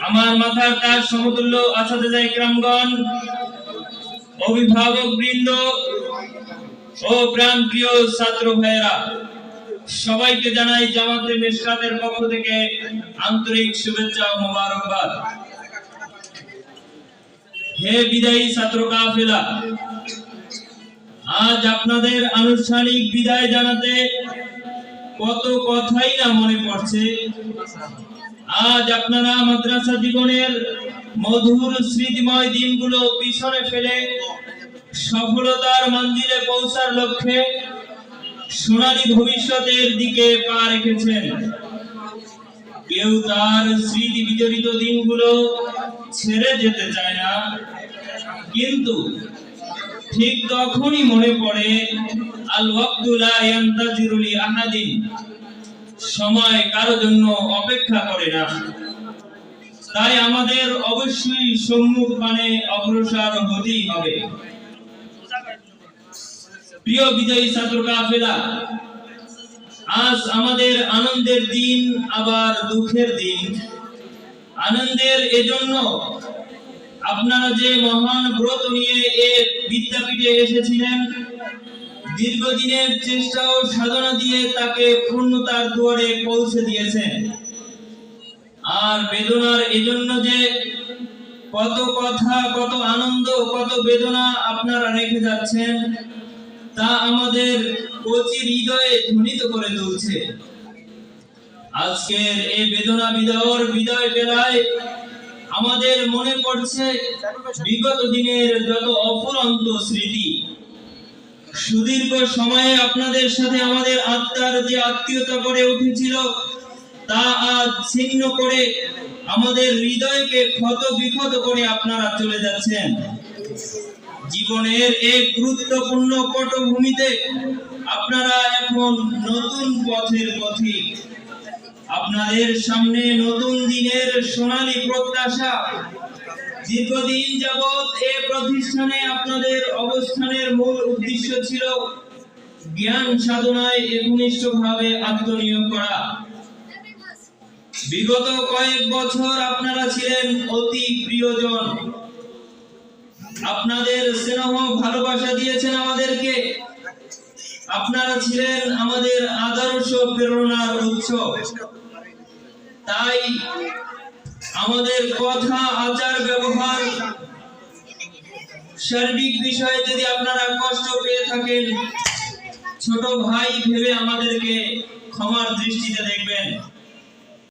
আমার মাথার তাজ সমতুল্য আসাদে ইকরামগণ, অভিভাবক বৃন্দ ও প্রাণপ্রিয় ছাত্র ভাইয়েরা, সবাইকে জানাই জামাতে মিশকাতের পক্ষ থেকে আন্তরিক শুভেচ্ছা ও মোবারকবাদ। হে বিদায়ী ছাত্র কাফেলা, আজ আপনাদের আনুষ্ঠানিক বিদায় জানাতে কত কথাই না মনে পড়ছে। আজ আপনারা মাদ্রাসা জীবনের মধুর স্মৃতিময় দিনগুলো পিছনে ফেলে সফলতার মঞ্জিলে পৌঁছার লক্ষ্যে সোনালী ভবিষ্যতের দিকে পা রেখেছেন। কেউ তার স্মৃতি বিজড়িত দিনগুলো ছেড়ে যেতে চায় না, কিন্তু ঠিক তখনই মনে পড়ে আল ওয়াক্তু লা ইয়ান্তাজিরু লি আহাদিন, সময় কারো জন্য অপেক্ষা করে না। তাই আমাদের অবশ্যই সম্মুখ মানে অগ্রসর হতেই হবে। প্রিয় বিজয়ী ছাত্র কাফেলা, আজ আমাদের আনন্দের দিন, আবার দুঃখের দিন। আনন্দের এজন্য আপনারা যে মহান ব্রত নিয়ে এ বিদ্যাপীঠে এসেছিলেন, দীর্ঘদিনের চেষ্টা ও সাধনা দিয়ে তাকে পূর্ণতার দুয়ারে পৌঁছে দিয়েছেন। আর বেদনার এজন্য যে কত কথা, কত আনন্দ, কত বেদনা আপনারা রেখে যাচ্ছেন, তা আমাদের কচি হৃদয়ে ধ্বনিত করে তুলছে। আজকের এই বেদনা বিদায় বেলায় আমাদের মনে পড়ছে বিগত দিনের যত অফুরন্ত স্মৃতি। সুদীর্ঘ সময়ে আপনাদের সাথে আমাদের আত্মার যে আত্মীয়তা গড়ে উঠেছিল, তা আজ ছিন্ন করে আমাদের হৃদয়কে ক্ষত বিক্ষত করে আপনারা চলে যাচ্ছেন। জীবনের এক গুরুত্বপূর্ণ পটভূমিতে আপনারা এখন নতুন পথের পথিক। আপনাদের সামনে নতুন দিনের সোনালী প্রত্যাশা। দীর্ঘদিন যাবৎ এ প্রতিষ্ঠানে আপনাদের অবস্থানের মূল উদ্দেশ্য ছিল জ্ঞান সাধনায় একনিষ্ঠভাবে আত্মনিয়োগ করা। বিগত কয়েক বছর আপনারা ছিলেন অতি প্রিয়জন। আপনাদের স্নেহ ভালোবাসা দিয়েছেন আমাদেরকে। আপনারা ছিলেন আমাদের আদর্শ প্রেরণার উৎস। তাই আমাদের কথা, আচার, ব্যবহার, সার্বিক বিষয়ে যদি আপনারা কষ্ট পেয়ে থাকেন, ছোট ভাই ভেবে আমাদেরকে ক্ষমার দৃষ্টিতে দেখবেন।